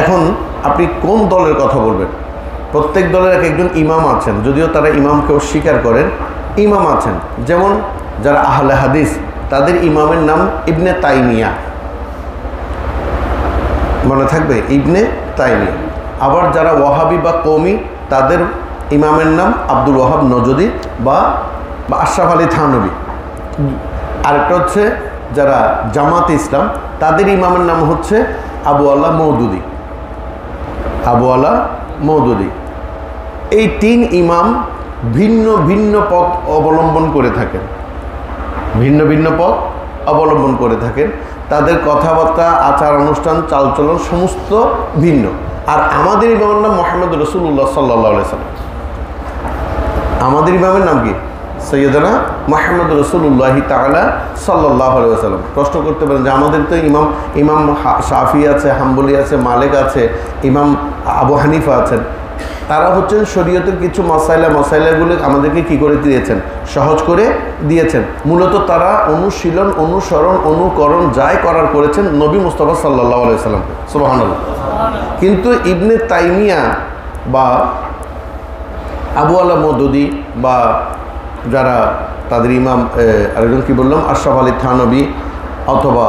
এখন আপনি কোন দলের কথা বলবেন? প্রত্যেক দলের এক একজন ইমাম আছেন, যদিও তারা ইমামকে অস্বীকার করেন। ইমাম আছেন, যেমন যারা আহলে হাদিস তাদের ইমামের নাম ইবনে তাইমিয়া, মনে থাকবে, ইবনে তাইমিয়া। আবার যারা ওয়াহাবি বা কওমি তাদের ইমামের নাম আব্দুল ওয়াহাব নজদি বা আশরাফ আলী থানভী। আরেকটা হচ্ছে যারা জামাতে ইসলাম তাদের ইমামের নাম হচ্ছে আবু আল্লাহ মওদুদি, আবু আল্লাহ মওদুদি। এই তিন ইমাম ভিন্ন ভিন্ন পথ অবলম্বন করে থাকেন, ভিন্ন ভিন্ন পথ অবলম্বন করে থাকেন। তাদের কথাবার্তা, আচার অনুষ্ঠান, চালচলন সমস্ত ভিন্ন। আর আমাদের ইমামের নাম মুহাম্মদ রাসূলুল্লাহ সাল্লাল্লাহু আলাইহি ওয়াসাল্লাম। আমাদের ইমামের নাম কি? সৈয়দনা মুহাম্মদ রাসূলুল্লাহ তাআলা সাল্লাল্লাহু আলাইহি ওয়াসাল্লাম। প্রশ্ন করতে পারেন যে আমাদের তো ইমাম শাফি আছে, হাম্বলি আছে, মালিক আছে, ইমাম আবু হানিফা আছেন। তারা হচ্ছেন শরীয়তের কিছু মাসাইলাগুলো আমাদেরকে কি করে দিয়েছেন? সহজ করে দিয়েছেন। মূলত তারা অনুশীলন, অনুসরণ, অনুকরণ যাই করার করেছেন নবী মুস্তাফা সাল্লাল্লাহু আলাইহি ওয়াসাল্লাম। সুবহানাল্লাহ। কিন্তু ইবনে তাইমিয়া বা আবু আল্লাহ মওদুদি বা যারা তাদের ইমাম, আরেকজন কি বললাম, আশরাফ আলী থানভী অথবা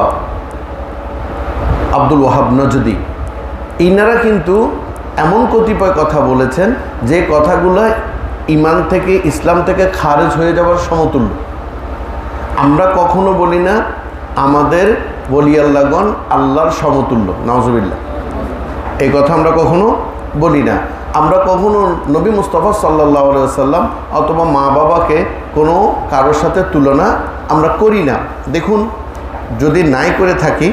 আব্দুল ওয়াহাব নজদি, ইনারা কিন্তু এমন কতিপয় কথা বলেছেন যে কথাগুলো ইমান থেকে, ইসলাম থেকে খারেজ হয়ে যাওয়ার সমতুল্য। আমরা কখনো বলি না আমাদের ওলি আল্লাহগণ আল্লাহর সমতুল্য, নাউজুবিল্লাহ, এই কথা আমরা কখনো বলি না। আমরা কখনো নবী মুস্তাফা সাল্লাল্লাহু আলাইহি ওয়াসাল্লাম অথবা মা বাবাকে কোনো কারোর সাথে তুলনা আমরা করি না। দেখুন, যদি নাই করে থাকি,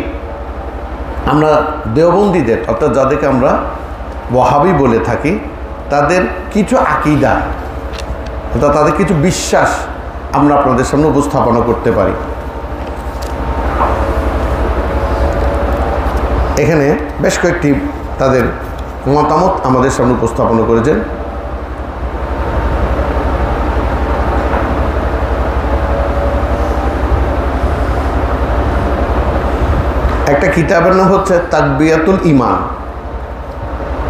আমরা দেওবন্দীদের অর্থাৎ যাদেরকে আমরা ওয়াহাবি বলে থাকি তাদের কিছু আকীদা অর্থাৎ তাদের কিছু বিশ্বাস আমরা আপনাদের সামনে উপস্থাপনা করতে পারি। এখানে বেশ কয়েকটি তাদের মতামত আমাদের সামনে উপস্থাপনা করেছেন। একটা কিতাবের নাম হচ্ছে তাকবিয়াতুল ঈমান।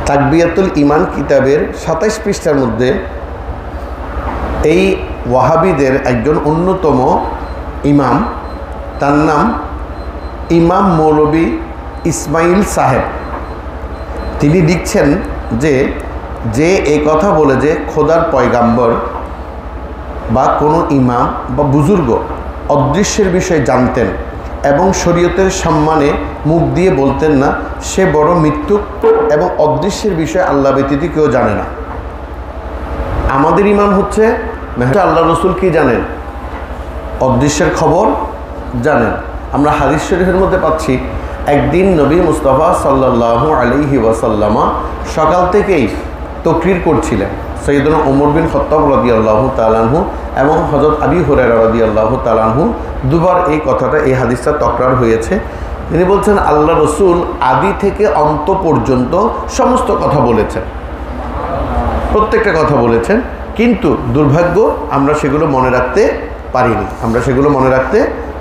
তাকবিয়াতুল ঈমান কিতাবের ২৭ পৃষ্ঠার মধ্যে এই ওয়াহাবিদের একজন অন্যতম ইমাম, তার নাম ইমাম মৌলভী ইসমাইল সাহেব, তিনি লিখছেন যে এই কথা বলে যে খোদার পয়গাম্বর বা কোনো ইমাম বা বুজুর্গ অদৃশ্যের বিষয়ে জানতেন এবং শরীয়তের সম্মানে মুখ দিয়ে বলতেন না, সে বড় মৃত্যু এবং অদৃশ্যের বিষয়ে আল্লাহ ব্যতীত কেউ জানে না। আমাদের ইমাম হচ্ছে আল্লাহ রসুল কি জানেন? অদৃশ্যের খবর জানেন। আমরা হাদিস শরীফের মধ্যে পাচ্ছি, একদিন নবী মুস্তাফা সাল্লাল্লাহু আলাইহি ওয়াসাল্লামা সকাল থেকেই তাকরীর করছিলেন। সৈয়দনা ওমর বিন খাত্তাব রাদিয়াল্লাহু তাআলা আনহু এবং হযরত আবু হুরায়রা রাদিয়াল্লাহু তাআলা আনহু দুবার এই কথাটা, এই হাদিসটা তকরার হয়েছে। তিনি বলছেন আল্লাহ রসুল আদি থেকে অন্ত পর্যন্ত সমস্ত কথা বলেছেন, প্রত্যেকটা কথা বলেছেন, কিন্তু দুর্ভাগ্য আমরা সেগুলো মনে রাখতে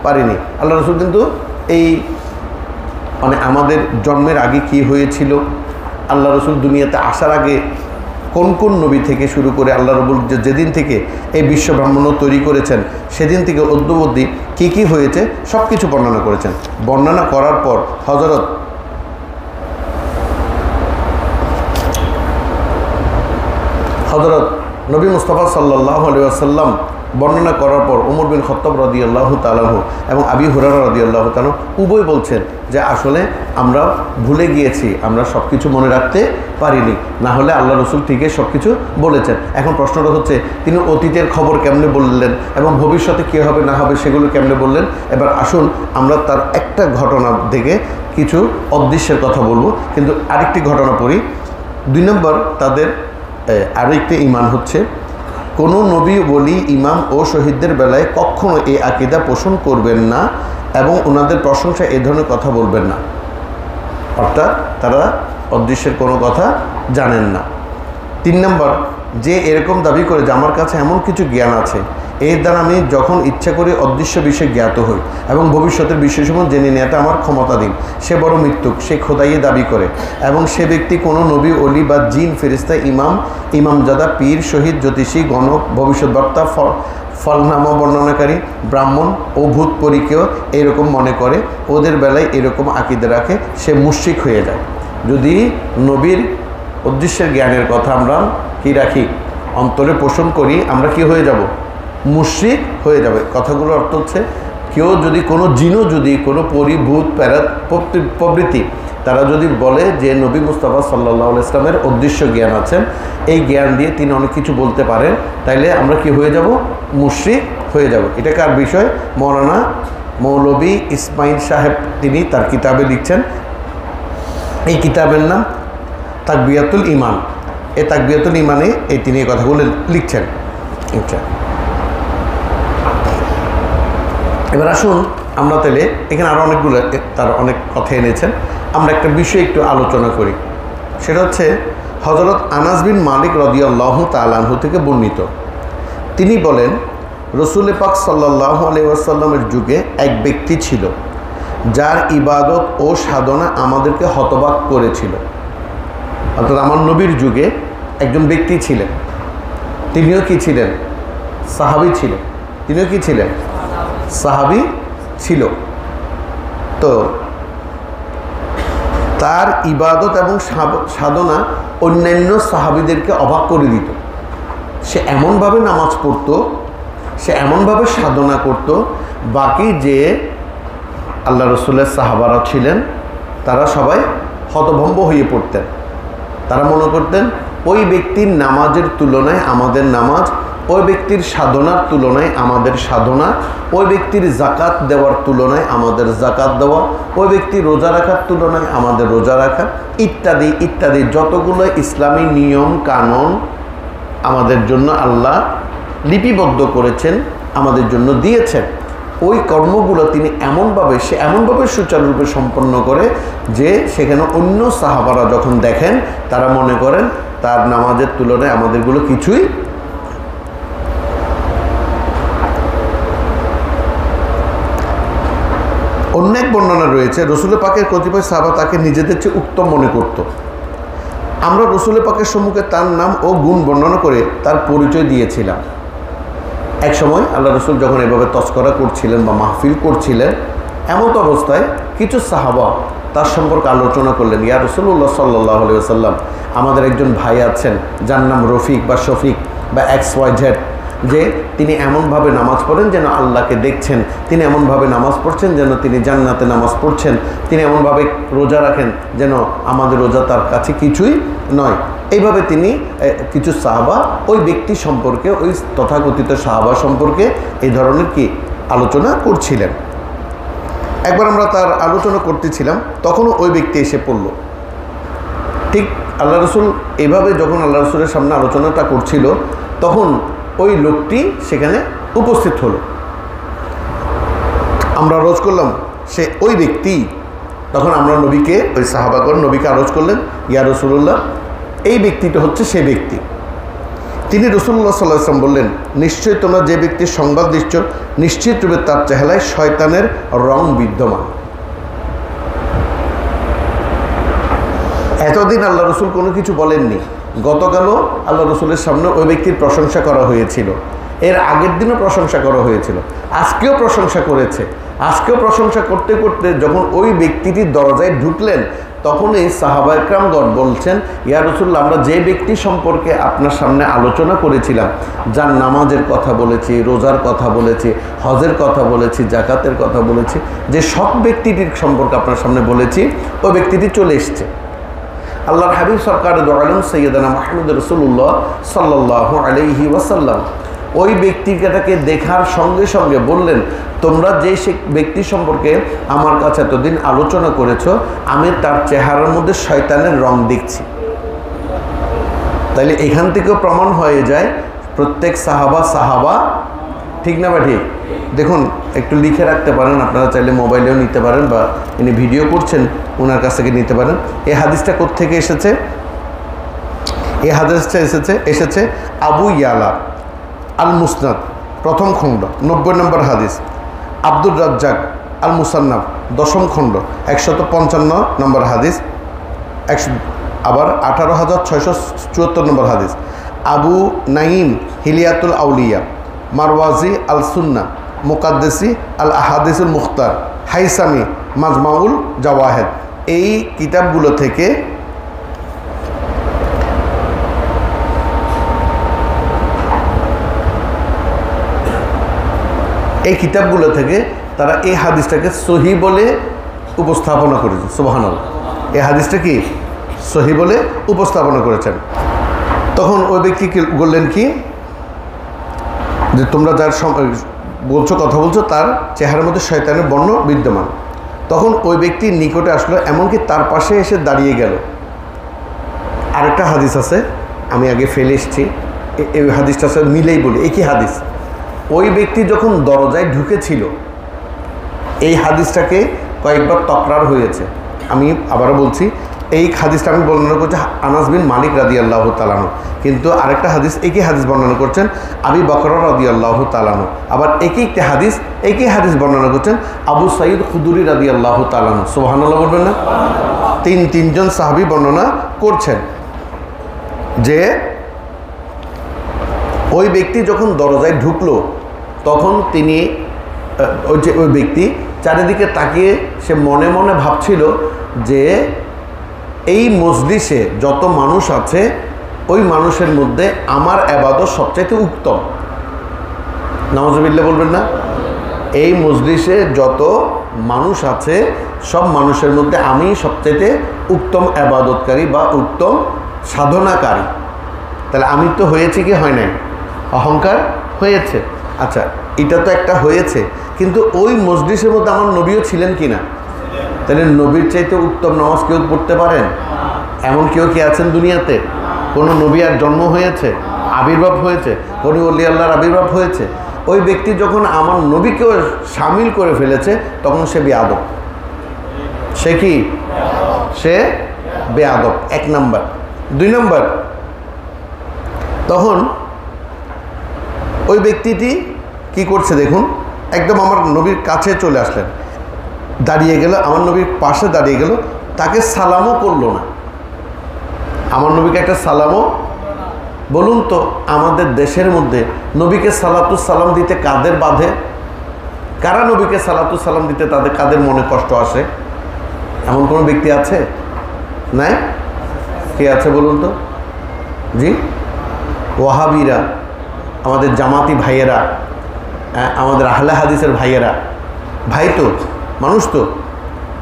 পারিনি, আল্লাহ রসুল কিন্তু এই আমাদের জন্মের আগে কি হয়েছিল, আল্লাহ রসুল দুনিয়াতে আসার আগে কোন কোন নবী থেকে শুরু করে আল্লাহ রব্বুল যেদিন থেকে এই বিশ্ব ব্রহ্মাণ্ড তৈরি করেছেন সেদিন থেকে অদ্যাবধি কী কী হয়েছে সব কিছু বর্ণনা করেছেন। বর্ণনা করার পর হযরত নবী মুস্তাফা সাল্লাল্লাহু আলাইহি ওয়াসাল্লাম বর্ণনা করার পর ওমর বিন খাত্তাব রাদিয়াল্লাহু তাআলা আনহু এবং আবু হুরায়রা রাদিয়াল্লাহু তাআলা উভয় বলছেন যে আসলে আমরা ভুলে গিয়েছি, আমরা সব কিছু মনে রাখতে পারিনি, না হলে আল্লাহ রসুল ঠিকই সব কিছু বলেছেন। এখন প্রশ্নটা হচ্ছে তিনি অতীতের খবর কেমনে বললেন এবং ভবিষ্যতে কী হবে না হবে সেগুলো কেমনে বললেন। এবার আসুন আমরা তার একটা ঘটনা থেকে কিছু অদৃশ্যের কথা বলবো, কিন্তু আরেকটি ঘটনা পড়ি। 2 নম্বর, তাদের আরেকটি ঈমান হচ্ছে কোনো নবী, ওলি, ইমাম ও শহীদদের বেলায় কখনো এই আকীদা পোষণ করবেন না এবং ওনাদের প্রশংসা এই ধরনের কথা বলবেন না, অর্থাৎ তারা অদৃশ্যের কোনো কথা জানেন না। 3 নম্বর, যে এরকম দাবি করে যে আমার কাছে এমন কিছু জ্ঞান আছে এর দ্বারা আমি যখন ইচ্ছা করি অদৃশ্য বিষয়ে জ্ঞাত হই এবং ভবিষ্যতের বিষয়সমূহ জেনে নেওয়াটা আমার ক্ষমতাধীন। সে বড় মৃত্যুক, সে খোদাইয়ে দাবি করে এবং সে ব্যক্তি কোনো নবী, অলি বা জিন, ফেরেশতা, ইমামজাদা, পীর, শহীদ, জ্যোতিষী, গণক, ভবিষ্যৎবক্তা, ফলনামা বর্ণনাকারী, ব্রাহ্মণ ও ভূত পরীকেও এরকম মনে করে, ওদের বেলায় এরকম আকিদা রাখে, সে মুশরিক হয়ে যায়। যদি নবীর অদৃশ্যের জ্ঞানের কথা আমরা কি রাখি, অন্তরে পোষণ করি, আমরা কি হয়ে যাব? মুশরিক হয়ে যাবে। কথাগুলোর অর্থ হচ্ছে কেউ যদি কোনো জিনও যদি কোনো পরিভূত প্যারাত প্রবৃত্তি তারা যদি বলে যে নবী মুস্তাফা সাল্লাল্লাহু আলাইহি ইসলামের অদৃশ্য জ্ঞান আছেন, এই জ্ঞান দিয়ে তিনি অনেক কিছু বলতে পারেন, তাইলে আমরা কি হয়ে যাব? মুশরিক হয়ে যাব। এটা কার বিষয়? মৌলানা মৌলভী ইসমাইল সাহেব, তিনি তার কিতাবে লিখছেন। এই কিতাবের নাম তাকবিয়াতুল ইমান। এই তাকবিয়াতুল ইমানে তিনি এই কথাগুলো লিখছেন। আচ্ছা, এবার আসুন আমরা তাহলে এখানে আরও অনেকগুলো তার অনেক কথা এনেছেন, আমরা একটা বিষয় একটু আলোচনা করি। সেটা হচ্ছে হযরত আনাস বিন মালিক রাদিয়াল্লাহু তাআলা আনহু থেকে বর্ণিত। তিনি বলেন, রাসূল পাক সাল্লাল্লাহু আলাইহি ওয়াসাল্লামের যুগে এক ব্যক্তি ছিল যার ইবাদত ও সাধনা আমাদেরকে হতবাক করেছিল। অর্থাৎ আমার নবীর যুগে একজন ব্যক্তি ছিলেন, তিনিও কি ছিলেন? সাহাবী ছিলেন। তিনিও কি ছিলেন? সাহাবী ছিল। তো তার ইবাদত এবং সাধনা অন্যান্য সাহাবীদেরকে অবাক করে দিত। সে এমনভাবে নামাজ পড়তো, সে এমনভাবে সাধনা করত, বাকি যে আল্লাহ রসুলের সাহাবারা ছিলেন তারা সবাই হতভম্ব হয়ে পড়তেন। তারা মনে করতেন ওই ব্যক্তির নামাজের তুলনায় আমাদের নামাজ, ওই ব্যক্তির সাধনার তুলনায় আমাদের সাধনা, ওই ব্যক্তির জাকাত দেওয়ার তুলনায় আমাদের জাকাত দেওয়া, ওই ব্যক্তির রোজা রাখার তুলনায় আমাদের রোজা রাখা, ইত্যাদি ইত্যাদি যতগুলো ইসলামী নিয়ম কানুন আমাদের জন্য আল্লাহ লিপিবদ্ধ করেছেন, আমাদের জন্য দিয়েছেন, ওই কর্মগুলো তিনি এমনভাবে সুচারুরূপে সম্পন্ন করে যে সেখানে অন্য সাহাবারা যখন দেখেন তারা মনে করেন তার নামাজের তুলনায় আমাদেরগুলো কিছুই। অন্য এক বর্ণনা রয়েছে, রসুল পাকের কতিপয় সাহাবা তাকে নিজেদের চেয়ে উত্তম মনে করত। আমরা রসুল পাকের সম্মুখে তার নাম ও গুণ বর্ণনা করে তার পরিচয় দিয়েছিলাম। এক সময় আল্লাহ রসুল যখন এভাবে তস্করা করছিলেন বা মাহফিল করছিলেন, এমত অবস্থায় কিছু সাহাবা তার সম্পর্কে আলোচনা করলেন, ইয়া রাসূলুল্লাহ সাল্লাল্লাহু আলাইহি ওয়াসাল্লাম, আমাদের একজন ভাই আছেন যার নাম রফিক বা শফিক বা XYZ, যে তিনি এমনভাবে নামাজ পড়েন যেন আল্লাহকে দেখছেন, তিনি এমনভাবে নামাজ পড়ছেন যেন তিনি জান্নাতে নামাজ পড়ছেন, তিনি এমনভাবে রোজা রাখেন যেন আমাদের রোজা তার কাছে কিছুই নয়। এইভাবে তিনি কিছু সাহাবা ওই ব্যক্তি সম্পর্কে, ওই তথাকথিত সাহাবা সম্পর্কে এই ধরনের কি আলোচনা করছিলেন। একবার আমরা তার আলোচনা করতেছিলাম, তখনও ওই ব্যক্তি এসে পড়ল। ঠিক আল্লাহ রসুল এভাবে যখন আল্লাহ রসুলের সামনে আলোচনাটা করছিল, তখন ওই লোকটি সেখানে উপস্থিত হলো। আমরা আরজ করলাম সে ওই ব্যক্তি। তখন আমরা নবীকে, ওই সাহাবাগণ নবীকে আরজ করলেন, ইয়া রাসূলুল্লাহ, এই ব্যক্তিটা হচ্ছে সে ব্যক্তি। তিনি রাসূলুল্লাহ সাল্লাল্লাহু আলাইহি ওয়াসাল্লাম বললেন, নিশ্চয়ই তোমরা যে ব্যক্তির সংবাদ দিচ্ছ নিশ্চিত রূপে তার চেহারায় শয়তানের রং বিদ্যমান। এতদিন আল্লাহ রসুল কোনো কিছু বলেননি। গতকালও আল্লাহ রসুলের সামনে ওই ব্যক্তির প্রশংসা করা হয়েছিল, এর আগের দিনও প্রশংসা করা হয়েছিল, আজকেও প্রশংসা করেছে। আজকেও প্রশংসা করতে করতে যখন ওই ব্যক্তিটির দরজায় ঢুকলেন, তখন এই সাহাবা একরামগণ বলছেন, ইয়া রাসূলুল্লাহ, আমরা যে ব্যক্তি সম্পর্কে আপনার সামনে আলোচনা করেছিলাম, যার নামাজের কথা বলেছি, রোজার কথা বলেছি, হজের কথা বলেছি, জাকাতের কথা বলেছি, যে সব ব্যক্তিটির সম্পর্কে আপনার সামনে বলেছি, ওই ব্যক্তিটি চলে এসছে। আল্লাহর হাবিব সরকার দু আলম সৈয়দনা মুহাম্মদ রাসূলুল্লাহ সাল্লাল্লাহু আলাইহি ওয়াসাল্লাম ওই ব্যক্তিটাকে দেখার সঙ্গে সঙ্গে বললেন, তোমরা যে ব্যক্তি সম্পর্কে আমার কাছে এতদিন আলোচনা করেছ, আমি তার চেহারার মধ্যে শয়তানের রং দেখছি। তাইলে এখান থেকেও প্রমাণ হয়ে যায় প্রত্যেক সাহাবা, ঠিক না বা ঠিক? দেখুন, একটু লিখে রাখতে পারেন, আপনারা চাইলে মোবাইলেও নিতে পারেন বা ইনি ভিডিও করছেন ওনার কাছ থেকে নিতে পারেন। এই হাদিসটা কোত্থেকে এসেছে? এই হাদিসটা এসেছে আবু ইয়ালা আল মুসনাদ প্রথম খণ্ড 90 নম্বর হাদিস। আব্দুর রাজ্জাক আল মুসান্নাফ দশম খণ্ড 155 নম্বর হাদিস, আবার 18,674 নম্বর হাদিস। আবু নাইম হিলিয়াতুল আউলিয়া, মারওয়াজি আল সুন্না, মুকাদ্দেসি আল আহাদিসুল মুখতার, হাইসামি মাজমাউল জাওয়াহেদ। এই কিতাবগুলো থেকে তারা এই হাদিসটাকে সহি বলে উপস্থাপনা করেছেন। সুবহানাল্লাহ, এই হাদিসটা কি সহি বলে উপস্থাপনা করেছেন। তখন ওই ব্যক্তি বললেন কি যে তোমরা যার বলছো, কথা বলছো, তার চেহারার মধ্যে শয়তানের বর্ণ বিদ্যমান। তখন ওই ব্যক্তির নিকটে আসলো, এমনকি তার পাশে এসে দাঁড়িয়ে গেল। আরেকটা হাদিস আছে, আমি আগে ফেলে এসেছি, এই হাদিসটা আছে মিলেই বলি, একই হাদিস। ওই ব্যক্তি যখন দরজায় ঢুকেছিল, এই হাদিসটাকে কয়েকবার তকরার হয়েছে। আমি আবারও বলছি, এই হাদিসটা আমি বর্ণনা করছি আনাস বিন মালিক রাদিয়াল্লাহু তাআলা আনহু, কিন্তু আরেকটা হাদিস একই হাদিস বর্ণনা করছেন আবু বকর রাদিয়াল্লাহু তাআলা আনহু। আবার একই হাদিস বর্ণনা করছেন আবু সাঈদ খুদরি রাদিয়াল্লাহু তাআলা আনহু। সুবহানাল্লাহ বলবেন না? তিনজন সাহাবী বর্ণনা করছেন যে ওই ব্যক্তি যখন দরজায় ঢুকলো, তখন তিনি ওই ব্যক্তি চারিদিকে তাকিয়ে সে মনে মনে ভাবছিল যে এই মজলিসে যত মানুষ আছে, ওই মানুষের মধ্যে আমার ইবাদত সবচাইতে উত্তম। নাউজুবিল্লাহ বলবেন না? এই মজলিসে যত মানুষ আছে, সব মানুষের মধ্যে আমি সবচাইতে উত্তম ইবাদতকারী বা উত্তম সাধনাকারী। তাহলে আমি তো হয়েছি কি হয় নাই? অহংকার হয়েছে। আচ্ছা, এটা তো একটা হয়েছে, কিন্তু ওই মজলিসের মধ্যে আমার নবীও ছিলেন কি না? তাহলে নবীর চাইতে উত্তম নামাজ কেউ পড়তে পারেন? এমন কেউ কি আছেন দুনিয়াতে? কোনো নবী আর জন্ম হয়েছে, আবির্ভাব হয়েছে, কোনো ওলি আল্লাহর আবির্ভাব হয়েছে? ওই ব্যক্তি যখন আমার নবীকেও শামিল করে ফেলেছে, তখন সে বেয়াদব। সে কি? সে বেয়াদব, 1 নাম্বার। 2 নাম্বার, তখন ওই ব্যক্তিটি কি করছে দেখুন, একদম আমার নবীর কাছে চলে আসলেন, দাঁড়িয়ে গেল, আমার নবীর পাশে দাঁড়িয়ে গেল, তাকে সালামও করলো না। আমার নবীকে একটা সালামও, বলুন তো আমাদের দেশের মধ্যে নবীকে সালাতু সালাম দিতে কাদের বাধে? কারা নবীকে সালাতু সালাম দিতে কাদের মনে কষ্ট আসে? এমন কোনো ব্যক্তি আছে? নাই? কে আছে বলুন তো? জি, ওয়াহাবিরা, আমাদের জামাতি ভাইয়েরা, আমাদের আহলে হাদিসের ভাইয়েরা, ভাই তো মানুষ তো,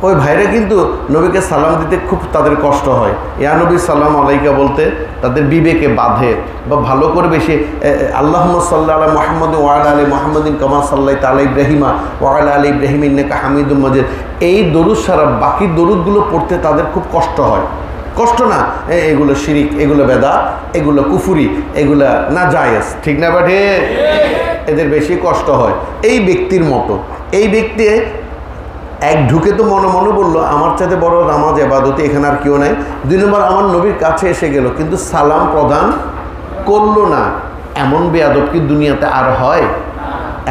ওই ভাইরা কিন্তু নবীকে সালাম দিতে খুব তাদের কষ্ট হয়। ইয়া নবী সালাম আলাইকা বলতে তাদের বিবেকে বাঁধে, বা ভালো করে বেশি আল্লাহুম্মা সাল্লি আলা মুহাম্মাদ ওয়া আলা আলি মুহাম্মাদিন কামা সাল্লাইতা আলা ইব্রাহিমা ওয়া আলা আলি ইব্রাহিম ইন্নাকা হামিদুম মাজিদ, এই দরুদ ছাড়া বাকি দরুদগুলো পড়তে তাদের খুব কষ্ট হয়। কষ্ট না, এগুলো শিরিক, এগুলো বেদাত, এগুলো কুফুরি, এগুলো না জায়েজ, ঠিক না বাটে? এদের বেশি কষ্ট হয়। এই ব্যক্তির মতো, এই ব্যক্তি এক ঢুকে তো মনে মনে বললো আমার চাইতে বড় নামাজ ইবাদতে এখানে আর কেউ নাই। 2 নম্বর, আমার নবীর কাছে এসে গেল কিন্তু সালাম প্রদান করলো না। এমন বেয়াদব কি দুনিয়াতে আর হয়?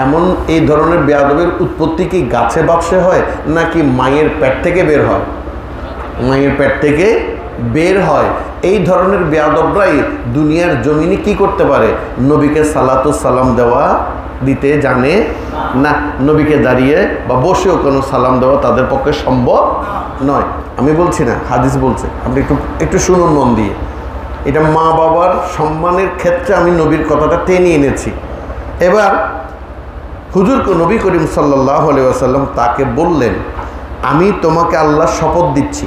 এমন এই ধরনের বেয়াদবের উৎপত্তি কি গাছে বাপসে হয়, নাকি মায়ের পেট থেকে বের হয়? মায়ের পেট থেকে বের হয়। এই ধরনের বেয়াদবরাই দুনিয়ার জমিনে কি করতে পারে? নবীকে সালাতু সালাম দিতে জানে না। নবীকে দাঁড়িয়ে বা বসেও কোনো সালাম দেওয়া তাদের পক্ষে সম্ভব নয়। আমি বলছি না, হাদিস বলছে, আপনি একটু শুনুন মন দিয়ে। এটা মা বাবার সম্মানের ক্ষেত্রে আমি নবীর কথাটা টেনে এনেছি। এবার হুজুর নবী করিম সাল্লাল্লাহু আলাইহি ওয়াসাল্লাম তাকে বললেন, আমি তোমাকে আল্লাহর শপথ দিচ্ছি,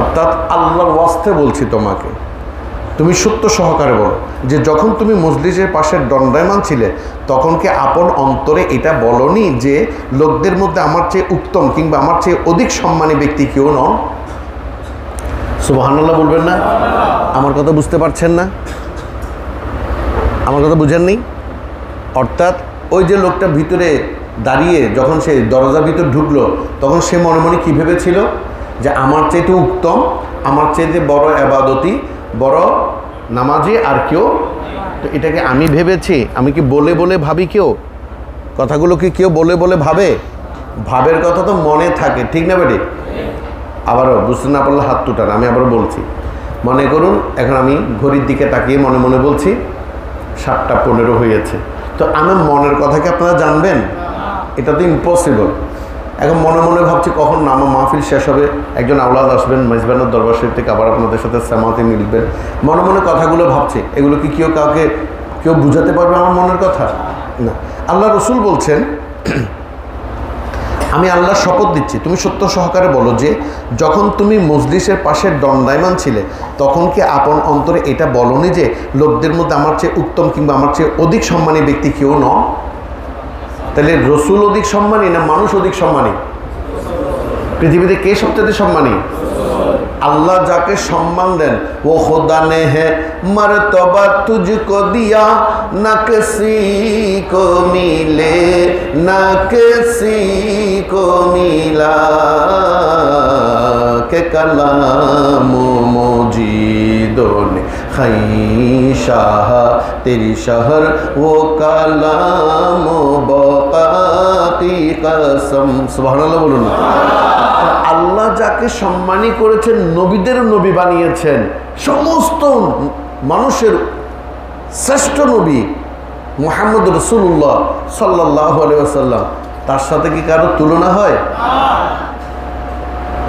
অর্থাৎ আল্লাহর ওয়াস্তে বলছি তোমাকে, তুমি সত্য সহকারে বলো যে যখন তুমি মজলিসের পাশে দণ্ডায়মান ছিলে, তখন কি আপন অন্তরে এটা বলনি যে লোকদের মধ্যে আমার চেয়ে উত্তম কিংবা আমার চেয়ে অধিক সম্মানী ব্যক্তি কেউ নন? সুবহানাল্লাহ বলবেন না? আমার কথা বুঝতে পারছেন না? আমার কথা বুঝেননি? অর্থাৎ ওই যে লোকটা ভিতরে দাঁড়িয়ে যখন সে দরজার ভিতর ঢুকলো, তখন সে মনে মনে কী ভেবেছিল যে আমার চাইতে উত্তম, আমার চাইতে বড় ইবাদতি, বড় নামাজি আর কেউ তো এটাকে আমি ভেবেছি, আমি কি বলে বলে ভাবি কেউ? কথাগুলো কি কেউ বলে বলে ভাবে? ভাবের কথা তো মনে থাকে, ঠিক না বেটি? আবারও বুঝতে না পারলে হাত তুটান, আমি আবারও বলছি। মনে করুন এখন আমি ঘড়ির দিকে তাকিয়ে মনে মনে বলছি 7:15 হয়েছে। তো আমার মনের কথা কি আপনারা জানবেন? এটা তো ইম্পসিবল। এখন মনে মনে ভাবছি কখন আমার মাহফিল শেষ হবে, একজন আওলাদ আসবেন মেজবানের দরবার শরীফ থেকে, আবার আপনাদের সাথে সামাতে মিলবেন। মনে মনে কথাগুলো ভাবছি, এগুলো কি কেউ বুঝাতে পারবে আমার মনের কথা? না। আল্লাহ রসুল বলছেন, আমি আল্লাহ শপথ দিচ্ছি, তুমি সত্য সহকারে বলো যে যখন তুমি মজলিসের পাশে দণ্ডায়মান ছিলে তখন কি আপন অন্তরে এটা বলনি যে লোকদের মধ্যে আমার চেয়ে উত্তম কিংবা আমার চেয়ে অধিক সম্মানী ব্যক্তি কেউ নন? তাহলে রসুল অধিক সম্মানী না মানুষ অধিক সম্মানী? পৃথিবীতে কে সবচেয়ে সম্মানী? আল্লাহ যাকে সম্মান দেন, ও খোদা নে হে মর্তবা তুঝকো দিয়া, না কিসি কো মিলে না কিসি কো মিলা, কে কালাম মজিদো নে খাই শাহ তেরি শহর ও কালাম বাকি কসম। সুবহানাল্লাহ বলুন। আল্লাহ যাকে সম্মানী করেছেন, নবীদের নবী বানিয়েছেন, সমস্ত মানুষের শ্রেষ্ঠ নবী মুহাম্মদ রাসূলুল্লাহ সাল্লাল্লাহু আলাইহি ওয়াসাল্লাম, তার সাথে কি কারো তুলনা হয়?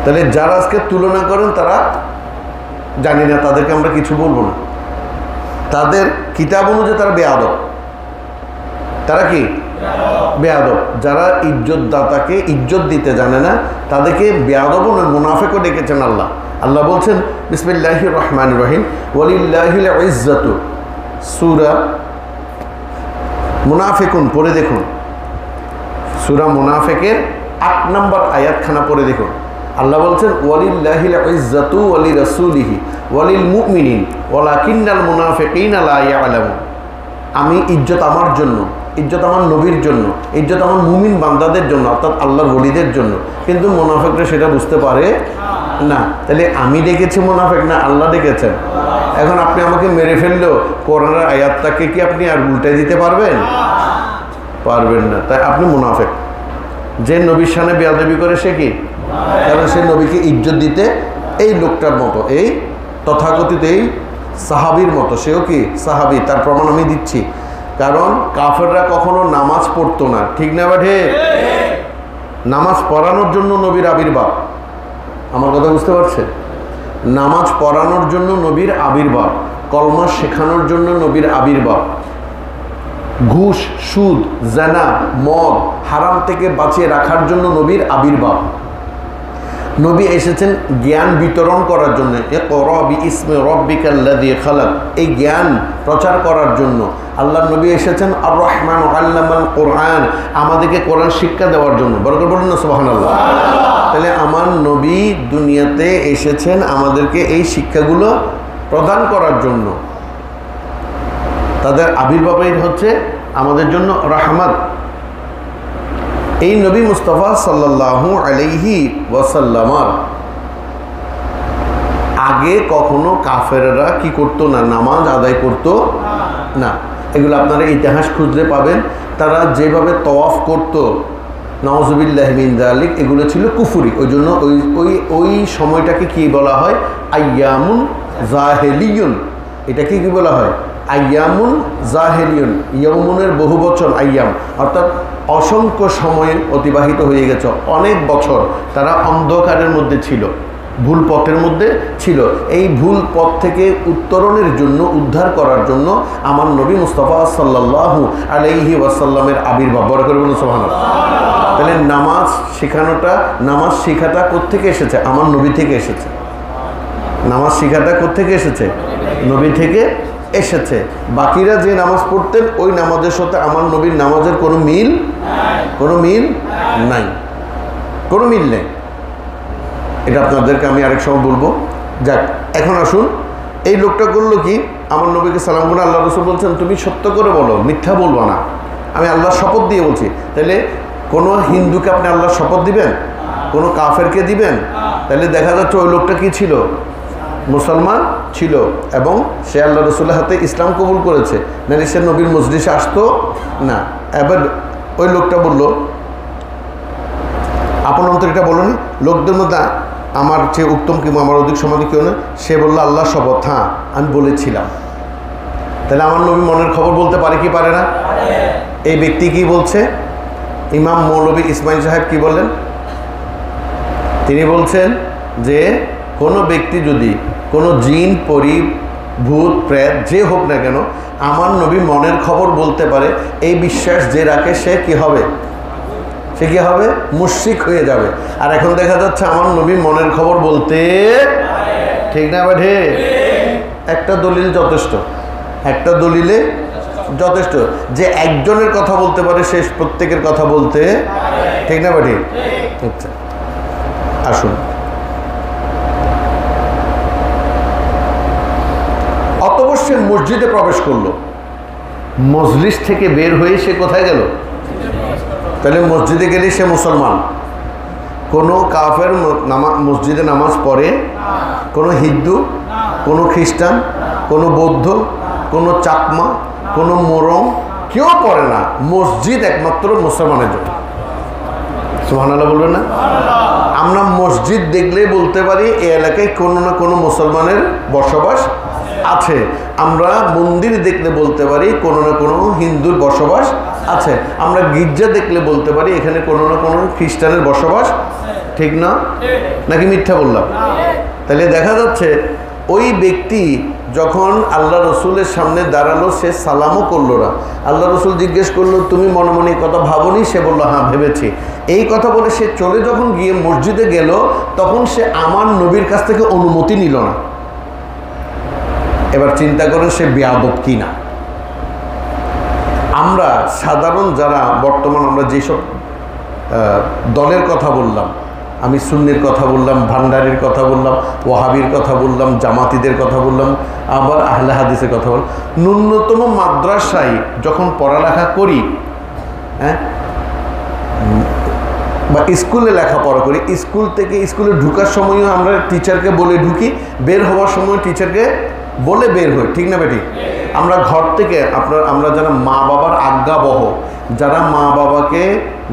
তাহলে যারা আজকে তুলনা করেন তারা জানি না, তাদেরকে আমরা কিছু বলবো না। তাদের কিতাব অনুযায়ী তারা বেয়াদব। তারা কি বেয়াদব? যারা ইজ্জতদাতাকে ইজ্জত দিতে জানে না তাদেরকে বেয়াদব ও মুনাফিকও ডেকেছেন আল্লাহ। আল্লাহ বলছেন বিসমিল্লাহির রহমানির রহিম, ওয়ালিল্লাহিল ইজ্জাতু, সূরা মুনাফিকুন পড়ে দেখুন, সূরা মুনাফিকের 8 নম্বর আয়াতখানা পড়ে দেখুন। আল্লাহ বলছেন ওয়ালিল্লাহিল ইজ্জাতু ওয়ালি রাসূলিহি ওয়ালিল মুমিনিন ওয়ালাকিন্নাল মুনাফিকিনা লা ইয়ালামুন। আমি ইজ্জত আমার জন্য, ইজ্জত আমার নবীর জন্য, ইজ্জত আমার মুমিন বান্দাদের জন্য, অর্থাৎ আল্লাহর ওলিদের জন্য, কিন্তু মুনাফিকরা সেটা বুঝতে পারে না। তাহলে আমি ডেকেছি মুনাফিক না আল্লাহ ডেকেছেন? এখন আপনি আমাকে মেরে ফেললেও কোরআনের আয়াতটাকে কি আপনি আর উল্টাই দিতে পারবেন? পারবেন না। তাই আপনি মুনাফিক। যে নবীর সামনে বেয়াদবি করে সে কি? কারণ সে নবীকে ইজ্জত দিতে এই লোকটার মতো, এই তথাকথিত এই সাহাবীর মতো, সেও কি সাহাবী। তার প্রমাণ আমি দিচ্ছি। কারণ কাফেররা কখনো নামাজ পড়তো না, ঠিক না বাঠে? নামাজ পড়ানোর জন্য নবীর আবির্ভাব। আমার কথা বুঝতে পারছেন? নামাজ পড়ানোর জন্য নবীর আবির্ভাব, কলমা শেখানোর জন্য নবীর আবির্ভাব, ঘুষ, সুদ, জানা, মদ, হারাম থেকে বাঁচিয়ে রাখার জন্য নবীর আবির্ভাব। নবী এসেছেন জ্ঞান বিতরণ করার জন্য, ইকরা বিইসমি রাব্বিকাল্লাযী খালাক, এই জ্ঞান প্রচার করার জন্য। আল্লাহর নবী এসেছেন আর রহমান আল্লামাল কোরআন, আমাদেরকে কোরআন শিক্ষা দেওয়ার জন্য। বরকত বলুন না সুবহানাল্লাহ। তাহলে আমার নবী দুনিয়াতে এসেছেন আমাদেরকে এই শিক্ষাগুলো প্রদান করার জন্য। তাদের আবির্ভাবই হচ্ছে আমাদের জন্য রাহমাত। এই নবী মুস্তাফা সাল্লাল্লাহু আলাইহি ওয়াসাল্লামার আগে কখনো কাফেররা কি করতো না? নামাজ আদায় করতো না। এগুলো আপনারা ইতিহাস খুঁজলে পাবেন। তারা যেভাবে তওয়াফ করতো, নাউজুবিল্লাহি মিন যালিক, এগুলো ছিল কুফরি। ওই জন্য ওই সময়টাকে কি বলা হয়? আইয়ামুন জাহেলিয়ুন। এটাকে কি বলা হয়? আইয়ামুন জাহেলিয়ুন। ইয়ামুনের বহু বচন আইয়াম, অর্থাৎ অসংখ্য সময় অতিবাহিত হয়ে গেছে, অনেক বছর তারা অন্ধকারের মধ্যে ছিল, ভুল পথের মধ্যে ছিল। এই ভুল পথ থেকে উত্তরণের জন্য, উদ্ধার করার জন্য আমার নবী মুস্তাফা সাল্লাল্লাহু আলাইহি ওয়াসাল্লামের আবির্ভাব। বড় করে বলুন সুবহানাল্লাহ। তাহলে নামাজ শেখানোটা, নামাজ শেখাটা কোত্থেকে এসেছে? আমার নবী থেকে এসেছে। নামাজ শেখাটা কোত্থেকে এসেছে? নবী থেকে এসেছে। বাকিরা যে নামাজ পড়তেন ওই নামাজের সাথে আমার নবীর নামাজের কোনো মিল নাই, কোনো মিল নেই। এটা আপনাদেরকে আমি আরেক সময় বলবো। যাক, এখন আসুন, এই লোকটা করলো কি? আমার নবীকে সালাম করে আল্লাহ রাসূল বলছেন তুমি সত্য করে বলো, মিথ্যা বলবো না, আমি আল্লাহর শপথ দিয়ে বলছি। তাহলে কোনো হিন্দুকে আপনি আল্লাহর শপথ দিবেন? কোনো কাফেরকে দিবেন? তাহলে দেখা যাচ্ছে ওই লোকটা কি ছিল? মুসলমান ছিল এবং সে আল্লাহ রসুলের হাতে ইসলাম কবুল করেছে, নাহলে সে নবীর মজলিসে আসতো না। এবার ওই লোকটা বলল, আপন অন্তরীটা বলনি, লোকদের মধ্যে আমার চেয়ে উত্তম কিংবা আমার অধিক সমাধি কেউ না। সে বলল, আল্লাহ শপথ, হ্যাঁ আমি বলেছিলাম। তাহলে আমার নবী মনের খবর বলতে পারে কি পারে না? এই ব্যক্তি কি বলছে? ইমাম মৌলভী ইসমাইল সাহেব কি বললেন? তিনি বলছেন যে কোনো ব্যক্তি যদি কোনো জিন, পরি, ভূত, প্রেত যে হোক না কেন আমার নবী মনের খবর বলতে পারে, এই বিশ্বাস যে রাখে সে কি হবে? সে কি হবে? মুশরিক হয়ে যাবে। আর এখন দেখা যাচ্ছে আমার নবী মনের খবর বলতে, ঠিক না বাঠে? একটা দলিল যথেষ্ট, একটা দলিলে যথেষ্ট যে একজনের কথা বলতে পারে সে প্রত্যেকের কথা বলতে, ঠিক না বাঠে? আচ্ছা আসুন, অতঃপর সে মসজিদে প্রবেশ করলো। মজলিস থেকে বের হয়ে সে কোথায় গেল? তাহলে মসজিদে গেলে সে মুসলমান। কোনো কাফের মসজিদে নামাজ পড়ে? কোনো হিন্দু, কোনো খ্রিস্টান, কোনো বৌদ্ধ, কোনো চাকমা, কোনো মোরং কেউ পড়ে না। মসজিদ একমাত্র মুসলমানের জন্য। সুবহানাল্লাহ বলবেন না? আমরা মসজিদ দেখলেই বলতে পারি এই এলাকায় কোনো না কোনো মুসলমানের বসবাস আছে। আমরা মন্দির দেখলে বলতে পারি কোনো না কোনো হিন্দুর বসবাস আছে। আমরা গির্জা দেখলে বলতে পারি এখানে কোনো না কোনো খ্রিস্টানের বসবাস, ঠিক না? নাকি মিথ্যা বললাম? তাহলে দেখা যাচ্ছে ওই ব্যক্তি যখন আল্লাহ রসুলের সামনে দাঁড়ালো, সে সালামও করলো না। আল্লাহ রসুল জিজ্ঞেস করলো, তুমি মনে মনে কথা ভাবনি? সে বললো, হ্যাঁ ভেবেছি। এই কথা বলে সে চলে যখন গিয়ে মসজিদে গেল, তখন সে আমার নবীর কাছ থেকে অনুমতি নিল না। এবার চিন্তা করেন সে বেয়াদব কি না। আমরা সাধারণ যারা বর্তমান আমরা যেসব দলের কথা বললাম, আমি সুন্নির কথা বললাম, ভান্ডারির কথা বললাম, ওয়াহাবির কথা বললাম, জামাতিদের কথা বললাম, আবার আহলে হাদিসের কথা বললাম। ন্যূনতম মাদ্রাসায় যখন পড়ালেখা করি, হ্যাঁ, বা স্কুলে লেখাপড়া করি, স্কুল থেকে স্কুলে ঢুকার সময়ও আমরা টিচারকে বলে ঢুকি, বের হওয়ার সময় টিচারকে বলে বের হই, ঠিক না বেটি? আমরা ঘর থেকে আমরা যারা মা বাবার আজ্ঞাবহ, যারা মা বাবাকে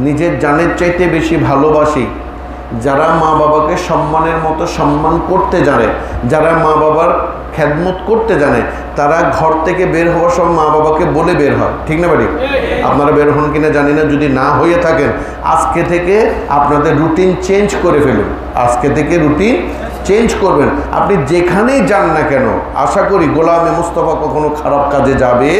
নিজের জানের চাইতে বেশি ভালোবাসি, যারা মা বাবাকে সম্মানের মতো সম্মান করতে জানে, যারা মা বাবার খেদমত করতে জানে, তারা ঘর থেকে বের হওয়ার সময় মা বাবাকে বলে বের হয়, ঠিক না বাড়ি? আপনারা বের হন কিনা জানি না, যদি না হয়ে থাকেন আজকে থেকে আপনাদের রুটিন চেঞ্জ করে ফেলুন। আজকে থেকে রুটিন চেঞ্জ করবেন। আপনি যেখানেই যান না কেন, আশা করি গোলামে মুস্তফা কখনো খারাপ কাজে যাবে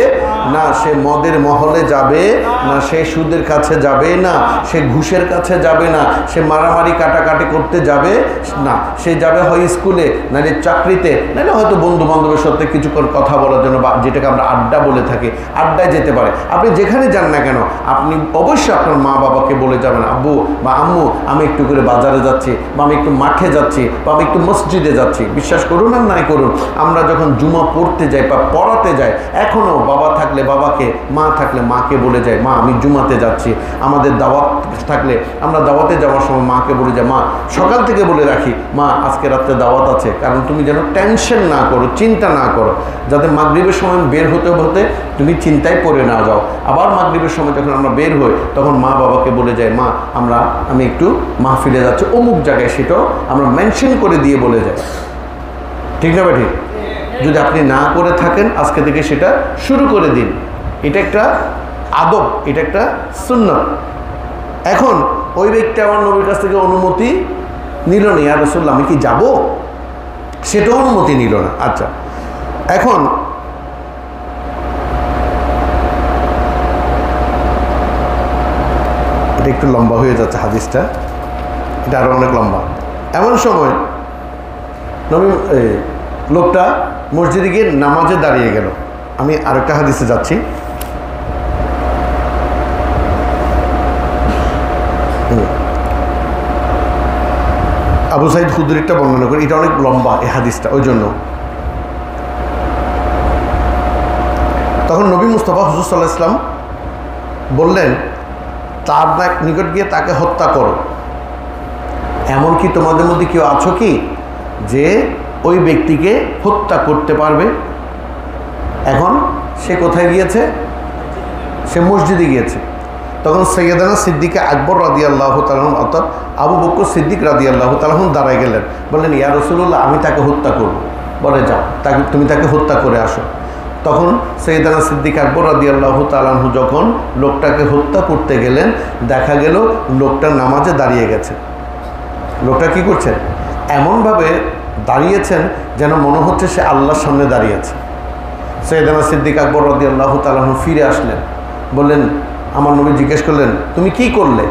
না, সে মদের মহলে যাবে না, সে সুদের কাছে যাবে না, সে ঘুষের কাছে যাবে না, সে মারামারি কাটাকাটি করতে যাবে না। সে যাবে হয় স্কুলে, নাহলে চাকরিতে, নাহলে হয়তো বন্ধু বান্ধবের সাথে কিছুক্ষণ কথা বলার জন্য, বা যেটাকে আমরা আড্ডা বলে থাকি, আড্ডায় যেতে পারে। আপনি যেখানে যান না কেন আপনি অবশ্যই আপনার মা বাবাকে বলে যাবেন, আব্বু বা আম্মু আমি একটু করে বাজারে যাচ্ছি, বা আমি একটু মাঠে যাচ্ছি, বা আমি একটু মসজিদে যাচ্ছি। বিশ্বাস করুন আর নাই করুন, আমরা যখন জুমা পড়তে যাই বা পড়াতে যাই, এখনও বাবা থাকলে বাবাকে, মা থাকলে মাকে বলে যাই, মা আমি জুমাতে যাচ্ছি। আমাদের দাওয়াত থাকলে আমরা দাওয়াতে যাওয়ার সময় মাকে বলে যাই, মা সকাল থেকে বলে রাখি, মা আজকে রাত্রে দাওয়াত আছে, কারণ তুমি যেন টেনশন না করো, চিন্তা না করো, যাতে মাগরিবের সময় বের হতে হতে তুমি চিন্তায় পড়ে না যাও। আবার মাগরিবের সময় যখন আমরা বের হই তখন মা বাবাকে বলে যাই, মা আমি একটু মাহফিলে যাচ্ছি অমুক জায়গায়, সেটাও আমরা মেনশন করে দিয়ে বলে যাই, ঠিক না ঠিক? যদি আপনি না করে থাকেন আজকে থেকে সেটা শুরু করে দিন। এটা একটা আদব, এটা একটা সুন্নাত। এখন ওই ব্যক্তি আমার নবীর কাছ থেকে অনুমতি নিল না, ইয়া রাসূলুল্লাহ আমি কি যাব, সেটাও অনুমতি নিল না। আচ্ছা, এখন এটা একটু লম্বা হয়ে যাচ্ছে হাদিসটা, এটা আরো অনেক লম্বা। এমন সময় নবী লোকটা মসজিদে গিয়ে নামাজে দাঁড়িয়ে গেল। আমি আরেকটা হাদিসে যাচ্ছি। আবু সাইদ খুদরিটা বর্ণনা করি, এটা অনেক লম্বা এই হাদিসটা, ওই জন্য। তখন নবী মুস্তাফা হুজুর সাল্লাল্লাহু আলাইহি ওয়াসাল্লাম বললেন, তার নিকট গিয়ে তাকে হত্যা করো। এমনকি তোমাদের মধ্যে কেউ আছো কি যে ওই ব্যক্তিকে হত্যা করতে পারবে। এখন সে কোথায় গিয়েছে? সে মসজিদে গিয়েছে। তখন সৈয়দানা সিদ্দিক আকবর রাদিয়াল্লাহু তাআলা অর্থাৎ আবু বকর সিদ্দিক রাদিয়াল্লাহু তাআলা দাঁড়ায় গেলেন, বললেন ইয়া রাসূলুল্লাহ, আমি তাকে হত্যা করব। বলে যাও, তুমি তাকে হত্যা করে আসো। তখন সৈয়দানা সিদ্দিক আকবর রাদিয়াল্লাহু তাআলা যখন লোকটাকে হত্যা করতে গেলেন, দেখা গেল লোকটা নামাজে দাঁড়িয়ে গেছে। লোকটা কি করছেন? এমনভাবে দাঁড়িয়েছেন যেন মনে হচ্ছে সে আল্লাহর সামনে দাঁড়িয়েছে। সৈয়দানা সিদ্দিক আকবর রাদিয়াল্লাহু তাআলা ফিরে আসলেন, বললেন, আমার নবী জিজ্ঞেস করলেন তুমি কি করলে?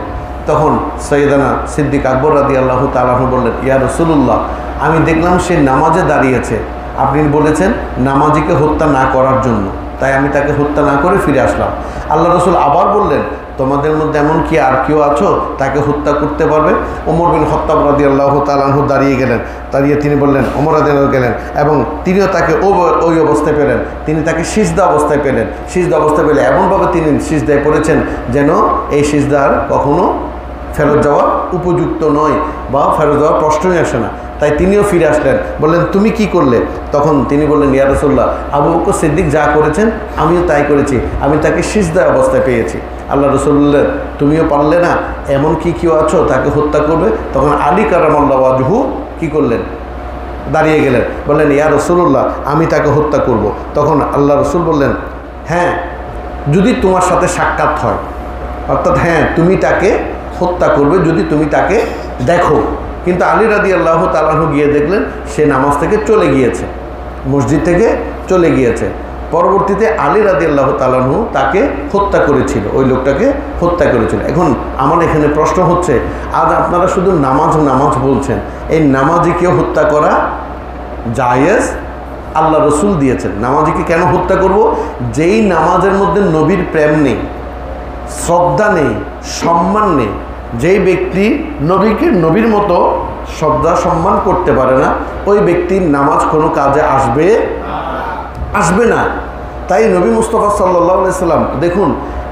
তখন সৈয়দানা সিদ্দিক আকবর রাদিয়াল্লাহু তাআলা বললেন, ইয়া রাসূলুল্লাহ, আমি দেখলাম সে নামাজে দাঁড়িয়েছে, আপনি বলেছেন নামাজিকে হত্যা না করার জন্য, তাই আমি তাকে হত্যা না করে ফিরে আসলাম। আল্লাহ রসুল আবার বললেন, তোমাদের মধ্যে এমন কি আর কেউ আছো তাকে হত্যা করতে পারবে? ওমর বিন খাত্তাব রাদিয়াল্লাহু তাআলা দাঁড়িয়ে গেলেন। দাঁড়িয়ে তিনি বললেন, ওমর রাদিয়াল্লাহু গেলেন এবং তিনিও তাকে ওই অবস্থায় পেলেন। তিনি তাকে সিজদা অবস্থায় পেলেন। সিজদা অবস্থায় পেলে এমনভাবে তিনি সিজদায় পড়েছেন যেন এই সিজদার কখনো ফেরত যাওয়া উপযুক্ত নয় বা ফেরত যাওয়ার প্রশ্নই আসে না। তাই তিনিও ফিরে আসলেন, বললেন তুমি কি করলে? তখন তিনি বললেন, ইয়া রাসূলুল্লাহ, আবু বকর সিদ্দিক যা করেছেন আমিও তাই করেছি, আমি তাকে সিজদা অবস্থায় পেয়েছি। আল্লাহ রাসূল বললেন, তুমিও পারলে না? এমন কি কেউ আছো তাকে হত্যা করবে? তখন আলী কারামাল্লাহু ওয়াজহু কি করলেন? দাঁড়িয়ে গেলেন, বললেন, ইয়া রাসূলুল্লাহ, আমি তাকে হত্যা করব। তখন আল্লাহ রাসূল বললেন, হ্যাঁ, যদি তোমার সাথে সাক্ষাৎ হয়, অর্থাৎ হ্যাঁ তুমি তাকে হত্যা করবে যদি তুমি তাকে দেখো। কিন্তু আলী রাদিয়াল্লাহু তাআলা গিয়ে দেখলেন সে নামাজ থেকে চলে গিয়েছে, মসজিদ থেকে চলে গিয়েছে। পরবর্তীতে আলী রাদিয়াল্লাহু তাআলা তাকে হত্যা করেছিল, ওই লোকটাকে হত্যা করেছিল। এখন আমার এখানে প্রশ্ন হচ্ছে, আজ আপনারা শুধু নামাজ নামাজ বলছেন, এই নামাজিকে হত্যা করা জায়েজ? আল্লাহ রসুল দিয়েছেন। নামাজিকে কেন হত্যা করব? যেই নামাজের মধ্যে নবীর প্রেম নেই, শ্রদ্ধা নেই, সম্মান নেই, যেই ব্যক্তি নবীকে নবীর মতো শ্রদ্ধা সম্মান করতে পারে না, ওই ব্যক্তির নামাজ কোনো কাজে আসবে না। তাই নবী মুস্তাফা সাল্লাল্লাহু আলাইহি সাল্লাম দেখুন,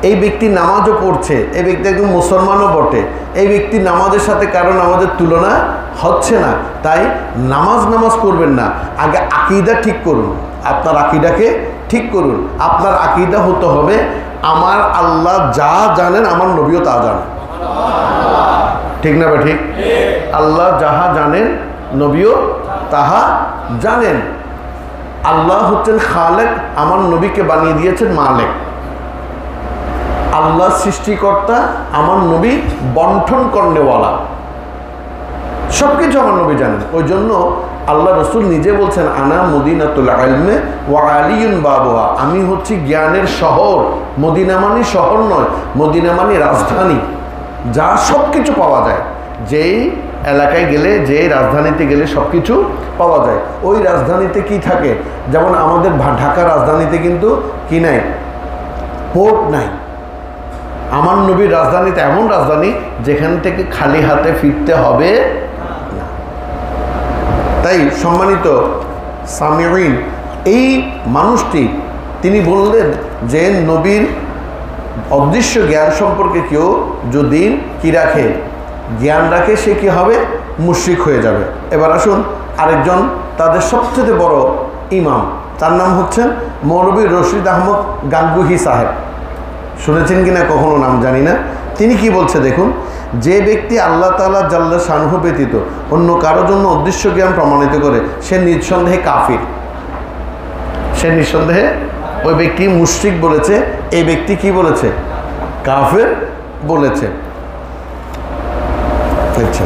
এই ব্যক্তি নামাজও পড়ছে, এই ব্যক্তি একজন মুসলমানও বটে, এই ব্যক্তি নামাজের সাথে কারো নামাজের তুলনা হচ্ছে না। তাই নামাজ করবেন না, আগে আকীদা ঠিক করুন, আপনার আকীদাকে ঠিক করুন। আপনার আকীদা হতে হবে, আমার আল্লাহ যা জানেন আমার নবীও তা জানেন। ঠিক না বা ঠিক? আল্লাহ যাহা জানেন নবীও তাহা জানেন। আল্লাহ হচ্ছেন খালেক, আমার নবীকে বানিয়ে দিয়েছেন মালেক। আল্লাহ সৃষ্টিকর্তা, আমার নবী বন্টন করনেওয়ালা। সব কিছু আমার নবী জানেন। ওই জন্য আল্লাহ রসুল নিজে বলছেন, আনা মদিনাতুল ইলমে ওয়া আলিয়ুন বাবুহা, আমি হচ্ছি জ্ঞানের শহর। মদিনা মানে শহর নয়, মদিনা মানে রাজধানী, যা সব কিছু পাওয়া যায়। যেই এলাকায় গেলে, যে রাজধানীতে গেলে সব কিছু পাওয়া যায়। ওই রাজধানীতে কি থাকে? যেমন আমাদের ঢাকা রাজধানীতে কিন্তু কি নাই? পোর্ট নাই। আমার নবীর রাজধানীতে এমন রাজধানী যেখান থেকে খালি হাতে ফিরতে হবে না। তাই সম্মানিত সামিঈন, এই মানুষটি তিনি বললেন যে নবীর অদৃশ্য জ্ঞান সম্পর্কে কেউ যদি কি রাখে, জ্ঞান রাখে, সে কি হবে? মুশরিক হয়ে যাবে। এবার আসুন আরেকজন তাদের সবচেয়ে বড় ইমাম, তার নাম হচ্ছেন মৌলভী রশিদ আহমদ গাঙ্গুহি সাহেব। শুনেছেন কিনা কখনো নাম জানি না। তিনি কি বলছে দেখুন, যে ব্যক্তি আল্লাহ তাআলা জাল্লা শানহু ব্যতীত অন্য কারোর জন্য অদৃশ্য জ্ঞান প্রমাণিত করে, সে নিঃসন্দেহে কাফির। সে নিঃসন্দেহে, ওই ব্যক্তি মুশরিক বলেছে, এই ব্যক্তি কি বলেছে? কাফের বলেছে। আচ্ছা,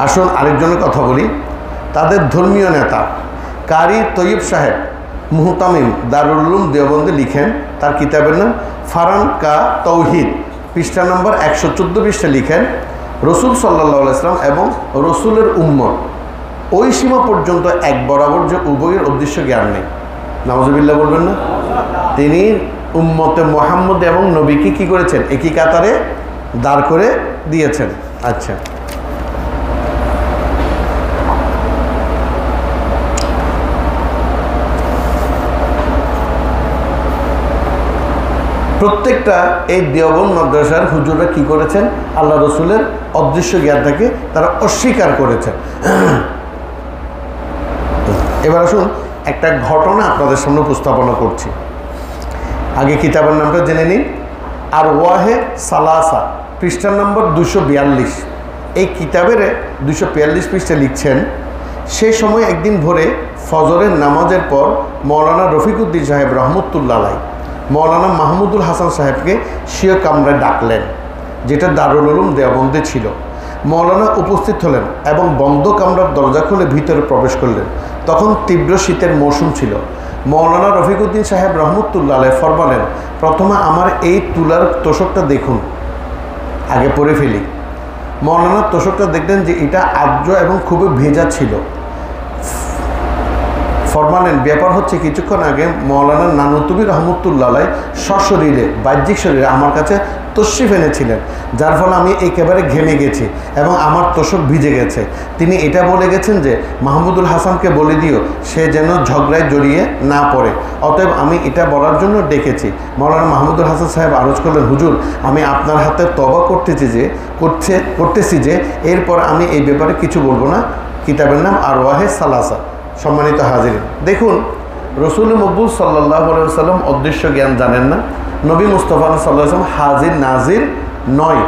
আসুন আরেকজনের কথা বলি। তাদের ধর্মীয় নেতা কারি তৈয়ব সাহেব মুহতামিম দারুল উলুম দেওবন্দে লিখেন, তার কিতাবের নাম ফারান কা তৌহিদ, পৃষ্ঠা নম্বর 114 পৃষ্ঠা লিখেন, রসুল সাল্লাল্লাহু আলাইহি সাল্লাম এবং রসুলের উম্মত ওই সীমা পর্যন্ত এক বরাবর যে উভয়ের অদৃশ্য জ্ঞান নেই। নাউজুবিল্লাহ বলবেন না? তিনি উম্মতে মুহাম্মদ এবং নবীকে কি করেছেন? একই কাতারে দাঁড় করে দিয়েছেন। আচ্ছা, প্রত্যেকটা এই দেওবন্দ মাদ্রাসার হুজুররা কি করেছেন? আল্লাহ রসুলের অদৃশ্য জ্ঞানটাকে তারা অস্বীকার করেছেন। এবার আসুন একটা ঘটনা আপনাদের সামনে উপস্থাপনা করছি। আগে কিতাবের নামটা জেনে নিন। আর ওয়াহে সালাসা, পৃষ্ঠা নম্বর 242। এই কিতাবের 242 পৃষ্ঠা লিখছেন, সেই সময় একদিন ভোরে ফজরের নামাজের পর মৌলানা রফিকুদ্দিন সাহেব রহমতুল্লাহ আলাইহি মৌলানা মাহমুদুল হাসান সাহেবকে স্বীয় কামরায় ডাকলেন, যেটা দারুল উলুম দেওবন্দে ছিল। মৌলানা উপস্থিত হলেন এবং বন্ধ কামরার দরজা খুলে ভিতরে প্রবেশ করলেন। তখন তীব্র শীতের মৌসুম ছিল। মৌলানা রফিকুদ্দিন সাহেব রহমতুল্লাহ আলাইহি ফরমালেন, প্রথমে আমার এই তুলার তোষকটা দেখুন, আগে পরে ফেলি। মৌলানা তোষকটা দেখলেন যে এটা আর্দ্র এবং খুবই ভেজা ছিল। ফরমালেন, ব্যাপার হচ্ছে কিছুক্ষণ আগে মৌলানা নানুতুবি রহমতুল্লাহ আলাইহি সশরীরে, বাহ্যিক শরীরে আমার কাছে তশরিফ এনেছিলেন, যার ফলে আমি একেবারে ঘেমে গেছি এবং আমার তোষক ভিজে গেছে। তিনি এটা বলে গেছেন যে মাহমুদুল হাসানকে বলে দিও সে যেন ঝগড়ায় জড়িয়ে না পড়ে, অতএব আমি এটা বলার জন্য ডেকেছি। মৌলানা মাহমুদুল হাসান সাহেব আরজ করলেন, হুজুর আমি আপনার হাতে তওবা করতেছি যে এরপর আমি এই ব্যাপারে কিছু বলবো না। কিতাবের নাম আর ওয়াহে সালাসা। সম্মানিত হাজিরিন, দেখুন রসুল মকবুল সাল্লাল্লাহু আলাইহি ওয়াসাল্লাম অদৃশ্য জ্ঞান জানেন না। নবী মুস্তাফা সাল্লাল্লাহু আলাইহি ওয়াসাল্লাম হাজির নাজির নয়,